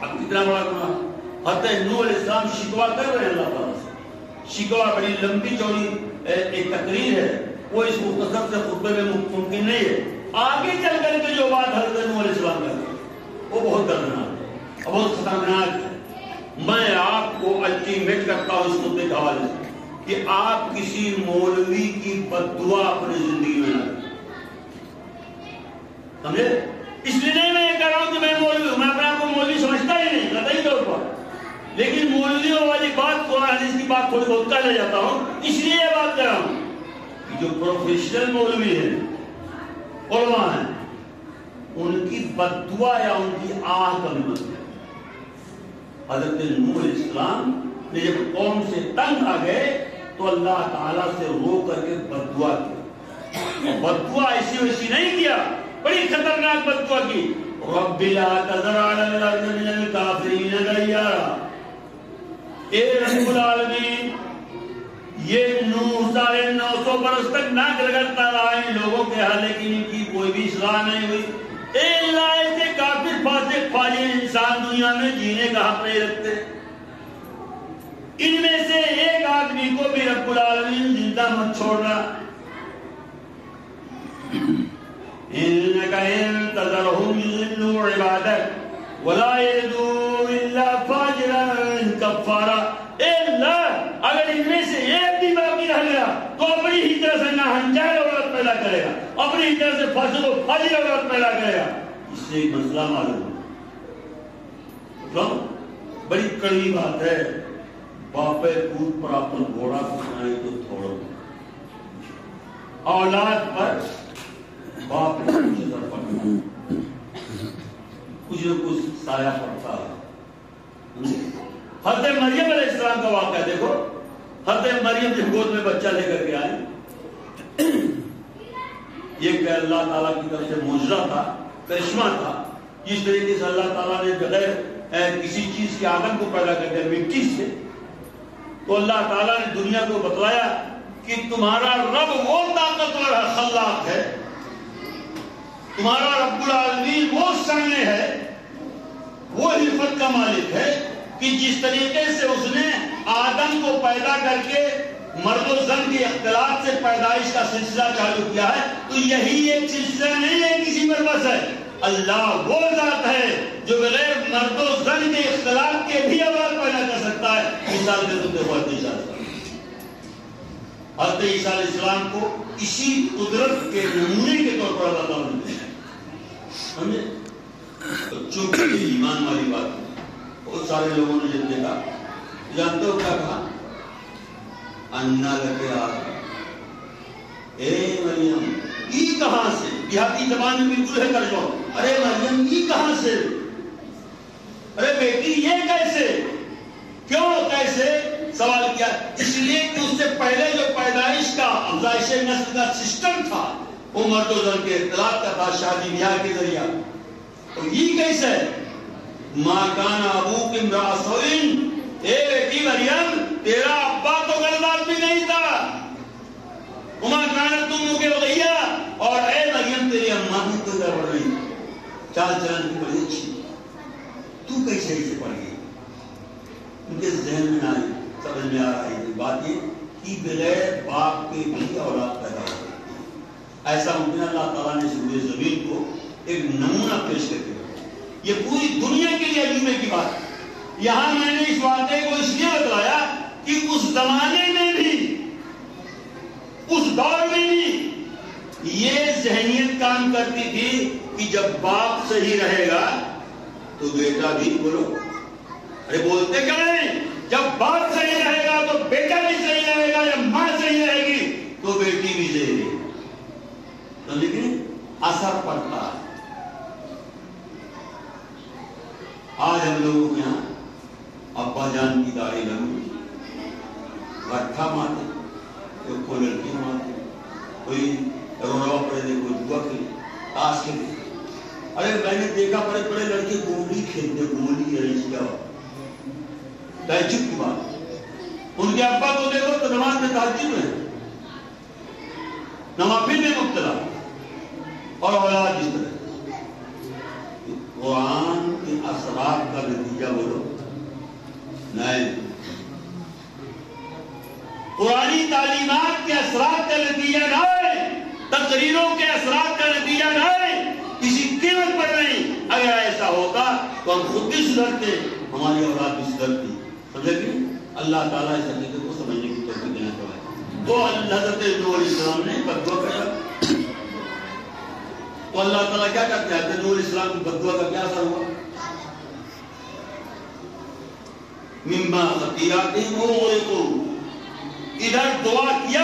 اب کتنا بڑا گناہ. حضرت نوح علیہ السلام شکوا کر رہے ہیں اللہ تعالیٰ سے. شکوا بڑی لمبی چوڑی ایک تقریر ہے, وہ اس مختصر سے خطبے میں ممکن نہیں ہے. آگے چل کر کے جو بات حضرت نوح علیہ السلام کرتے ہیں وہ بہت دردناک ہے, بہت خطرناک ہے. میں آپ کو الٹیمیٹ کرتا ہوں اس خطبے کے حوالے سے کہ آپ کسی مولوی کی بد دعا اپنی زندگی میں نہ. سمجھے؟ اس لیے نہیں میں یہ کہہ رہا ہوں کہ میں مولوی ہوں، میں اپنے آپ کو مولوی سمجھتا ہی نہیں قطعی طور پر، لیکن مولویوں والی بات قرآن حدیث کی بات تھوڑی بہت کر لے جاتا ہوں، اس لیے یہ بات کر رہا ہوں کہ جو پروفیشنل مولوی ہیں، علماء ہیں، ان کی بد دعا یا ان کی آہ کا بھی مطلب ہے۔ حضرت نوح علیہ السلام نے جب قوم سے تنگ آ گئے تو اللہ تعالیٰ سے رو کر کے بد دعا کی، بد دعا ایسی ویسی نہیں کیا، بڑی خطرناک بد دعا کی، رب لا تذر علی الارض من الکافرین دیارا، اے رب العالمین یہ 9,900 برس تک ناک رگڑتا رہا ان لوگوں کے حال، لیکن ان کی کوئی بھی اصلاح نہیں ہوئی۔ اے اللہ ایسے کافر فاسق فاجر انسان دنیا میں جینے کا حق نہیں رکھتے، ان میں سے ایک آدمی کو بھی رب العالمین زندہ مت چھوڑنا۔ انک ان تذرهم یضلوا عبادک ولا یلدوا الا فاجرا کفارا، اے اللہ اگر ان میں سے ایک بھی باقی رہ گیا تو اپنی ہی طرح سے ناہنجار عورت پیدا کرے گا، اپنی ہی طرح سے فاسق و فاجر عورت پیدا کرے گا۔ اس سے ایک مسئلہ معلوم ہے، بڑی کڑوی بات ہے، باپے کود پر اپن گھوڑا کھائے تو تھوڑا اولاد پر باپ کو کچھ اثر پڑتا، کچھ نہ کچھ سایہ پڑتا ہے۔ حضرت مریم علیہ السلام کا واقعہ دیکھو، حضرت مریم جب گود میں بچہ لے کر کے آئے، یہ کہ اللہ تعالیٰ کی طرف سے معجزہ تھا، کرشمہ تھا، جس طریقے سے اللہ تعالیٰ نے بغیر کسی چیز کے آدم کو پیدا کر دیا مٹی سے، تو اللہ تعالیٰ نے دنیا کو بتلایا کہ تمہارا رب وہ طاقتور خلاق ہے، تمہارا رب العالمین وہ سامنے ہے، وہ حکمت کا مالک ہے کہ جس طریقے سے اس نے آدم کو پیدا کر کے مرد و زن کے اختلاط سے پیدائش کا سلسلہ چالو کیا ہے، تو یہی ایک سلسلہ نہیں ہے کسی پر بس ہے، اللہ وہ ذات ہے جو بغیر مرد و زن کے اختلاط کے بھی اولاد پیدا کر سکتا ہے۔ مثال دے تو دیکھو حضرت عیسیٰ علیہ السلام کو اسی قدرت کے نمونے کے طور پر اللہ تعالیٰ نے دیا، سمجھے؟ چونکہ ایمان والی بات ہے، بہت سارے لوگوں نے جب دیکھا، جانتے ہو کیا کہا؟ انا لکے آدم، اے مریم یہ کہاں سے؟ دیہاتی زبان میں بالکل ہے ترجمہ، ارے مریم یہ کہاں سے؟ ارے بیٹی یہ کیسے؟ کیوں کیسے؟ سوال کیا؟ اس لیے کہ اس سے پہلے جو پیدائش کا افزائش نسل کا سسٹم تھا وہ مرد و زن کے اختلاط کا تھا، شادی بیاہ کے ذریعہ۔ اور یہ کیسے؟ ماں کان ابوک امرأ سوء، اے بیٹی مریم تیرا ابا تو غلط آدمی نہیں تھا، وما کانت امک بغیہ، اور اے مریم تیری اماں بھی کوئی گڑبڑ نہیں، چال چلن کی بڑی اچھی، تو کیسے اسے پڑھ گئی؟ ان کے ذہن میں نہ آئی، سمجھ میں آ رہی ہے بات یہ کہ بغیر باپ کے بھی اولاد پیدا ہو گئی۔ ایسا ممکن اللہ تعالیٰ نے سورہ زمین کو ایک نمونہ پیش کر کے یہ پوری دنیا کے لیے عجوبے کی بات ہے۔ یہاں میں نے اس واقعے کو اس لیے بتلایا کہ اس زمانے میں بھی، اس دور میں بھی یہ ذہنیت کام کرتی تھی کہ جب باپ صحیح رہے گا تو بیٹا بھی، بولو ارے بولتے کیا نہیں، جب باپ صحیح رہے گا تو بیٹا بھی صحیح رہے گا، یا ماں صحیح رہے گی تو بیٹی بھی صحیح رہے گی، تو لیکن اثر پڑتا ہے۔ آج ہم لوگوں کے یہاں ابا جان کی داڑھی لمبی، رکھا ماتے، کوئی لڑکی ماتے، کوئی روڑا پڑے دے، کوئی جوا کھیلے، تاش کھیلے۔ ارے میں نے دیکھا بڑے بڑے لڑکے گولی کھیلتے، گولی ہے اس کا تعجب کی بات۔ ان کے ابا کو دیکھو تو نماز میں تعجب ہے، نوافل میں مبتلا، اور اولاد اس طرح۔ قرآن کے اثرات کا نتیجہ بولو نہیں، قرآنی تعلیمات کے اثرات کا نتیجہ نہیں، تقریروں کے اثرات کا نتیجہ نہیں، کسی قیمت پر نہیں۔ اگر ایسا ہوتا تو ہم خود بھی سدھرتے، ہماری اولاد بھی سدھرتی، سمجھے کہ اللہ تعالیٰ اس حقیقت کو سمجھنے کی توفیق دینا چاہے۔ تو حضرت نوح علیہ السلام نے بدعا کرا، تو اللہ تعالیٰ کیا کہتے ہیں؟ نوح علیہ السلام کی بد دعا کا کیا اثر ہوا؟ مما خطیئاتہم اغرقوا، ادھر دعا کیا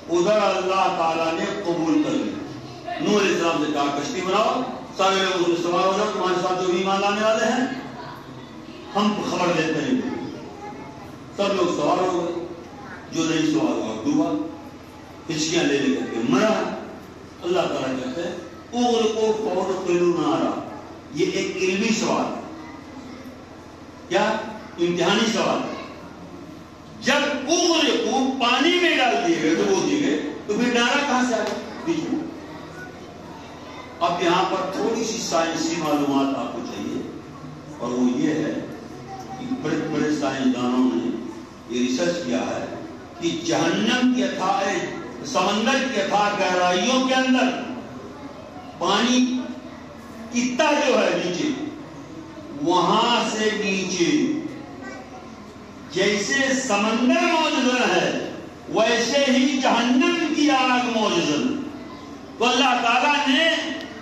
ادھر اللہ تعالیٰ نے قبول کر لیا. نوح علیہ السلام سے کہا کشتی بناؤ، سارے لوگ اس میں سوار ہو جاؤ، تمہارے ساتھ جو بھی ایمان لانے والے ہیں ہم خبر دیتے ہیں. سب لوگ سوار ہو گئے، جو نہیں سوار ہوا ڈوبا، ہچکیاں لے لے کر کے مرا. اللہ تعالیٰ کہتے ہیں اغرقوا فادخلوا نارا. یہ ایک علمی سوال ہے، کیا امتحانی سوال ہے. جب اغرقوا پانی میں ڈال دیے گئے، ڈبو دیے گئے، تو پھر نارا کہاں سے آ گیا؟ بیچ میں. اب یہاں پر تھوڑی سی سائنسی معلومات آپ کو چاہیے، اور وہ یہ ہے کہ بڑے بڑے سائنسدانوں نے یہ ریسرچ کیا ہے کہ جہنم کی اتھاہ سمندر کی اتھاہ گہرائیوں کے اندر پانی کی تہ جو ہے نیچے، وہاں سے نیچے جیسے سمندر موجود ہے ویسے ہی جہنم کی آگ موجود. تو اللہ تعالیٰ نے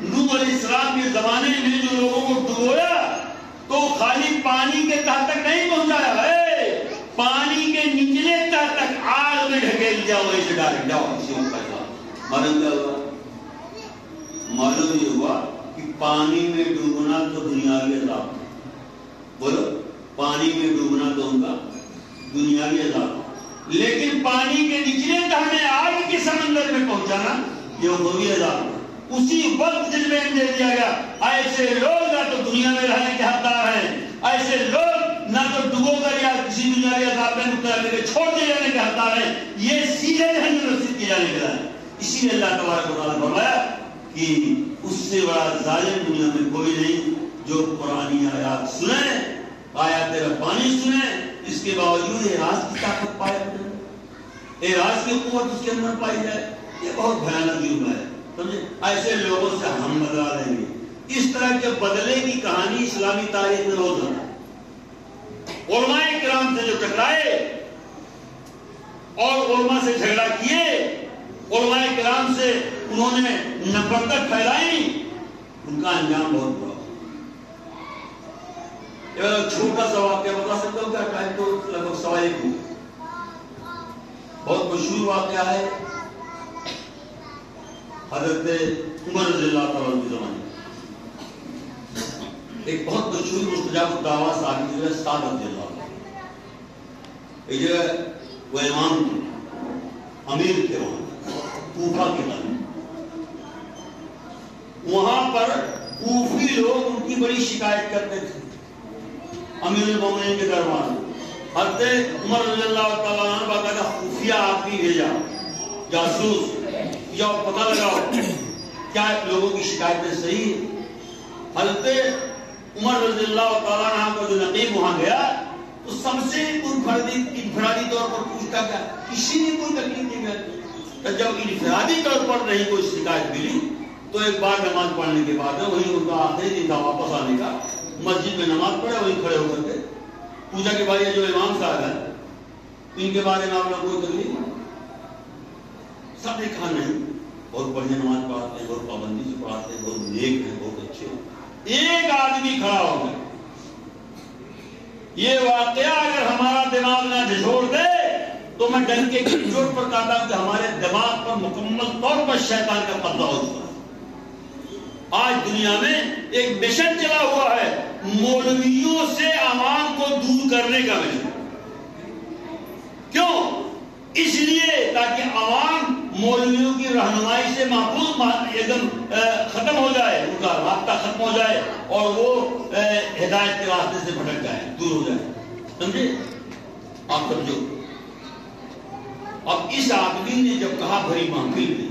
نوح علیہ السلام کے زمانے میں جو لوگوں کو ڈبویا تو خالی پانی کے تہ تک نہیں پہنچایا ہے، پانی کے نچلے تہ تک آگ میں ڈھکیل دیا. ویسے ڈائریکٹ جاؤ کسی کو پیسہ. معلوم کیا ہوا؟ معلوم یہ ہوا کہ پانی میں ڈوبنا تو دنیاوی عذاب. بولو، پانی میں ڈوبنا تو ان کا دنیاوی عذاب، لیکن پانی کے نچلے تہ میں آگ کے سمندر میں پہنچانا یہ اخروی عذاب ہے. اسی وقت ججمنٹ دے دیا گیا ایسے لوگ نہ تو دنیا میں رہنے کے حقدار ہیں، ایسے لوگ نہ تو ڈبو کر یا کسی دنیاوی عذاب میں مبتلا کر کے چھوڑ دیے جانے کے حقدار ہیں، یہ سیدھے جہنم میں رسید کیے جانے کے لیے. اسی لیے اللہ تبارک و تعالیٰ نے فرمایا کہ اس سے بڑا ظالم دنیا میں کوئی نہیں جو قرآنی آیات سنیں، آیات ربانی سنیں، اس کے باوجود اعراض کی طاقت پائے جائے، اعراض کی قوت اس کے اندر پائی جائے. یہ بہت بھیانک جرم ہے. سمجھے؟ ایسے لوگوں سے ہم بدلا لیں گے. اس طرح کے بدلے کی کہانی اسلامی تاریخ میں بہت زیادہ ہے. علماء کرام سے جو ٹکرائے اور علماء سے جھگڑا کیے، علماء کرام سے انہوں نے نفرت پھیلائی، ان کا انجام بہت برا. چھوٹا سا واقعہ بتا سکتا ہوں کیا؟ ٹائم تو لگ بھگ 1:15 ہو. بہت مشہور واقعہ ہے حضرت عمر رضی اللہ تعالیٰ کے زمانے. ایک بہت مشہور مستجاب الدعویٰ صحابی جو ہے سعد رضی اللہ عنہ. ایک جگہ وہ امام تھے، امیر تھے وہاں کوفہ کے بارے. وہاں پر کوفی لوگ ان کی بڑی شکایت کرتے تھے امیر المومنین کے دربار میں. حضرت عمر رضی اللہ تعالیٰ عنہ باقاعدہ خفیہ آدمی بھیجا، جاسوس، یا پتہ لگاؤ کیا لوگوں کی شکایتیں صحیح ہیں. حضرت عمر رضی اللہ تعالیٰ عنہ کا جو نقیب وہاں گیا تو سب سے انفرادی طور پر پوچھتا کیا کسی نے کوئی تکلیف نہیں کرتی. جب انفرادی طور پر نہیں کوئی شکایت ملی تو ایک بار نماز پڑھنے کے بعد وہی ان کا آخری دن تھا واپس آنے کا. مسجد میں نماز پڑھے، وہی کھڑے ہو کر کے پوچھا کہ بھائی جو امام صاحب ہیں ان کے بارے میں آپ لوگ کوئی تکلیف؟ سب نے کہا نہیں، بہت بڑھیا نماز پڑھاتے ہیں، بہت پابندی سے پڑھاتے ہیں، بہت نیک ہیں، بہت اچھے ہیں. ایک آدمی کھڑا ہو گیا. یہ واقعہ اگر ہمارا دماغ نہ جھنجھوڑ دے تو میں ڈنکے کی چوٹ پر کہتا ہوں کہ ہمارے دماغ پر مکمل طور پر شیطان کا قبضہ ہو چکا ہے. آج دنیا میں ایک مشن چلا ہوا ہے مولویوں سے عوام کو دور کرنے کا مشن. کیوں؟ اس لیے تاکہ عوام مولویوں کی رہنمائی سے محفوظ ایک دم ختم ہو جائے، ان کا رابطہ ختم ہو جائے اور وہ ہدایت کے راستے سے بھٹک جائے، دور ہو جائے. سمجھے؟ آپ سمجھو. اب اس آدمی نے جب کہا بھری محفل میں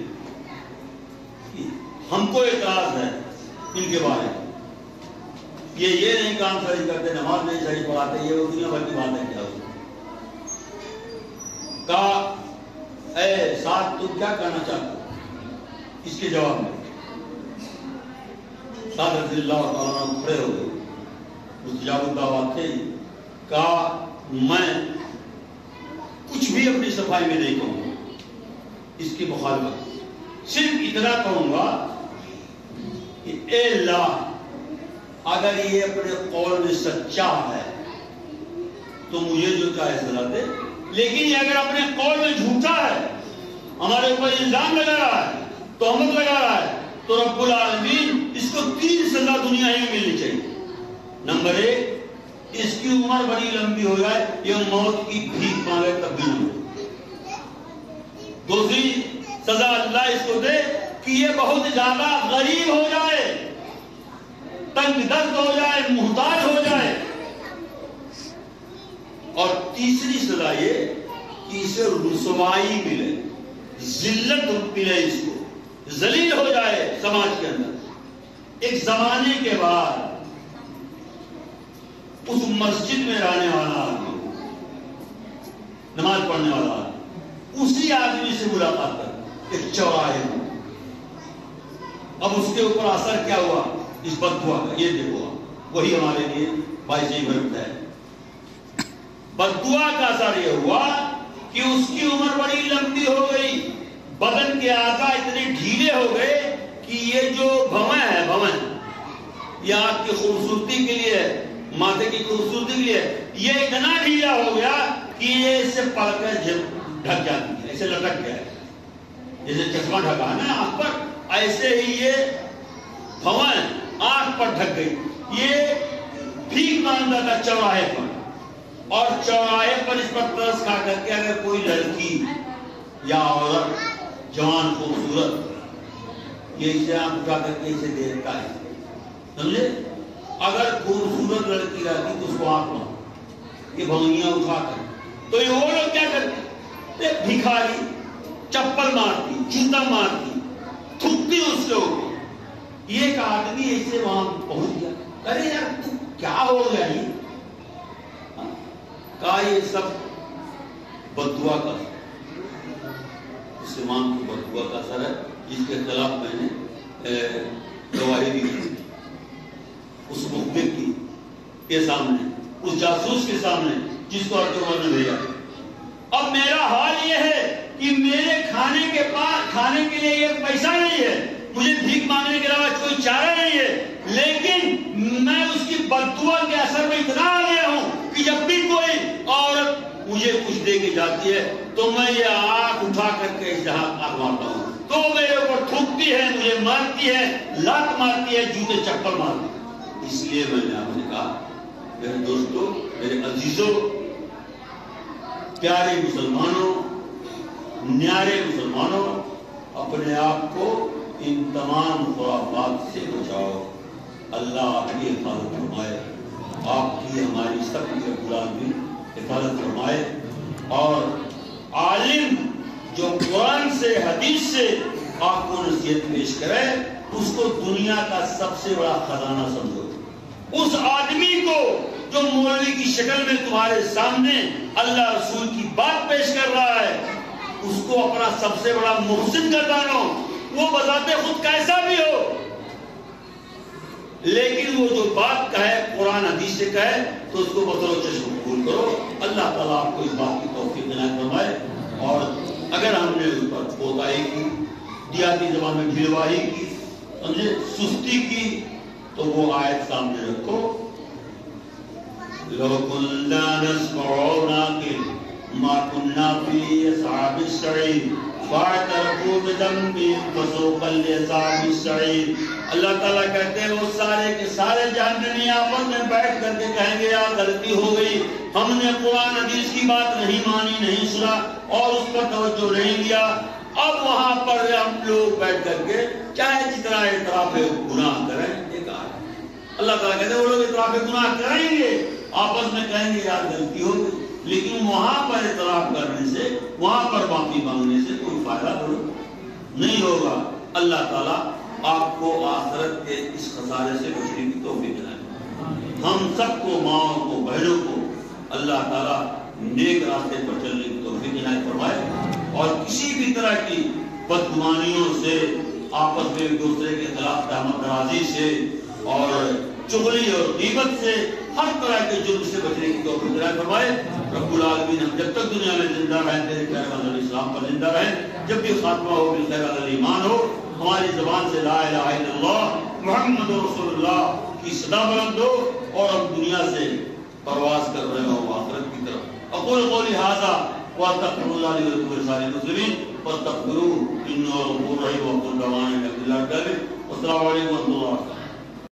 ہم کو اعتراض ہے ان کے بارے میں، یہ نہیں کام صحیح کرتے، نماز نہیں صحیح پڑھاتے، یہ وہ دنیا بھر کی بات ہے. کیا ہوگی؟ کہا اے ساتھ تم کیا کہنا چاہتے ہو؟ اس کے جواب میں سعد رضی اللہ تعالیٰ عنہ کھڑے ہو گئے، مستجاب الدعویٰ تھے. کہا میں کچھ بھی اپنی صفائی میں نہیں کہوں گا اس کی مخالفت. صرف اتنا کہوں گا کہ اے اللہ اگر یہ اپنے قول میں سچا ہے تو مجھے جو چاہے سزا دے، لیکن یہ اگر اپنے قول میں جھوٹا ہے، ہمارے اوپر الزام لگا رہا ہے، تہمت لگا رہا ہے، تو رب العالمین اس کو 3 سزا دنیا ہی میں ملنی چاہیے۔ نمبر 1، اس کی عمر بڑی لمبی ہو جائے، یہ موت کی بھیک مانگے تب بھی نہ ہو۔ دوسری سزا اللہ اس کو دے کہ یہ بہت زیادہ غریب ہو جائے، تنگ دست ہو جائے، محتاج ہو جائے۔ اور تیسری سزا یہ کہ اسے رسوائی ملے، ذلت ملے، اس کو ذلیل ہو جائے سماج کے اندر۔ ایک زمانے کے بعد اس مسجد میں رہنے والا آدمی، نماز پڑھنے والا آدمی، اسی آدمی سے ملاقات کر ایک چوراہے میں، اب اس کے اوپر اثر کیا ہوا اس بددعا کا، یہ دیکھو وہی ہمارے لیے باعث عبرت ہے۔ بددعا کا اثر یہ ہوا کہ اس کی عمر بڑی لمبی ہو گئی، بدن کے اعضاء اتنے ڈھیلے ہو گئے کہ یہ جو بھون ہے، بھون یہ آپ کی خوبصورتی کے لیے، ماتھے کی خوبصورتی کے لیے، یہ اتنا ڈھیلا ہو گیا کہ یہ اس سے پڑ کر ڈھک جاتی ہے، ایسے لٹک گیا ہے، جیسے چشمہ ڈھکا ہے نا آنکھ پر، ایسے ہی یہ بھون آنکھ پر ڈھک گئی۔ یہ بھیک مانگتا تھا چوراہے پر، اور چوراہے پر اس پر ترس کھا کر کے اگر کوئی لڑکی یا عورت جوان خوبصورت یہ اسے آنکھ اٹھا کر کے اسے دیکھتا ہے، سمجھے؟ اگر خوبصورت لڑکی رہتی تو اس کو آنکھ مار یہ بھونیاں اٹھا کر، تو یہ وہ لوگ کیا کرتے؟ بھکاری چپل مارتی، جوتا مارتی، تھوکتی اس کے اوپر۔ یہ ایک آدمی ایسے وہاں پہنچ گیا، ارے یار تو کیا ہو گیا؟ یہ کہا یہ سب بددعا کا مسلمان کو بددعا کا اثر ہے، جس کے خلاف میں نے گواہی دی اس مخبر کی کے سامنے، اس جاسوس کے سامنے جس کو اردوغان نے بھیجا۔ اب میرا حال یہ ہے کہ میرے کھانے کے لیے یہ پیسہ نہیں ہے، مجھے بھیک مانگنے کے علاوہ کوئی چارہ نہیں ہے، لیکن میں اس کی بددعا کے اثر میں اتنا آ گیا ہوں کہ جب بھی کوئی عورت مجھے کچھ دے کے جاتی ہے تو میں یہ آنکھ اٹھا کر کے اس طرح آنکھ مارتا ہوں، تو میرے اوپر تھوکتی ہے، مجھے مارتی ہے، لات مارتی ہے، جوتے چپل مارتی ہے۔ اس لیے میں نے آپ نے کہا میرے دوستوں، میرے عزیزوں، پیارے مسلمانوں، نیارے مسلمانوں، اپنے آپ کو ان تمام خرافات سے بچاؤ۔ اللہ آپ کی حفاظت فرمائے، آپ کی ہماری سب کی غلامی حفاظت فرمائے، اور عالم جو قرآن سے حدیث سے آپ کو نصیحت پیش کرے اس کو دنیا کا سب سے بڑا خزانہ سمجھو۔ اس آدمی کو جو مولوی کی شکل میں تمہارے سامنے اللہ رسول کی بات پیش کر رہا ہے اس کو اپنا سب سے بڑا محسن کا جانو، وہ بذات خود کیسا بھی ہو، لیکن وہ جو بات کہے قرآن حدیث سے کہے تو اس کو بطور چشم قبول کرو۔ اللہ تعالیٰ آپ کو اس بات کی توفیق عنایت فرمائے، اور اگر ہم نے اس پر کوتاہی کی، دیہاتی زبان میں ڈھلوائی کی، سمجھے سستی کی، تو وہ آیت سامنے رکھو، لو كنا نسمع ونعقل ما كنا في اصحاب السعير فاعترفوا بذنبهم فسوقا لاصحاب السعير۔ اللہ تعالیٰ کہتے ہیں وہ سارے کے سارے جہنمی آپس میں بیٹھ کر کے کہیں گے یار غلطی ہو گئی، ہم نے قرآن حدیث کی بات نہیں مانی، نہیں سنا اور اس پر توجہ نہیں دیا۔ اب وہاں پر ہم لوگ بیٹھ کر کے چاہے جتنا اعتراف گناہ کریں، اللہ تعالیٰ کہتے ہیں وہ لوگ اعتراف گناہ کریں گے، آپس میں کہیں گے یار غلطی ہو گئی، لیکن وہاں پر اعتراف کرنے سے، وہاں پر معافی مانگنے سے کوئی فائدہ نہیں ہوگا۔ اللہ تعالیٰ آپ کو آخرت کے اس خسارے سے بچنے کی توفیق دلائے۔ ہم سب کو، ماؤں کو، بہنوں کو اللہ تعالیٰ نیک راستے پر چلنے کی توفیق عنایت فرمائے، اور کسی بھی طرح کی بدگمانیوں سے، آپس میں ایک دوسرے کے خلاف رحمت نوازی سے اور چغلی اور غیبت سے ہر طرح کے جرم سے بچنے کی توفیق عطا فرمائے رب العالمین. ہم جب تک دنیا میں زندہ رہیں تیرے پیارے بندے اسلام پر زندہ رہیں, جب بھی خاتمہ ہو بالخیر علی الایمان ہو, ہماری زبان سے لا الہ الا اللہ محمد رسول اللہ کی صدا بلند ہو اور ہم دنیا سے پرواز کر رہے ہوں آخرت کی طرف. اقول قولی ھذا واستغفر اللہ لی ولکم ولسائر المسلمین فاستغفروہ انہ غفور رحیم. وقل دعوانا الحمد للہ رب العالمین. والسلام علیکم ورحمۃ اللہ.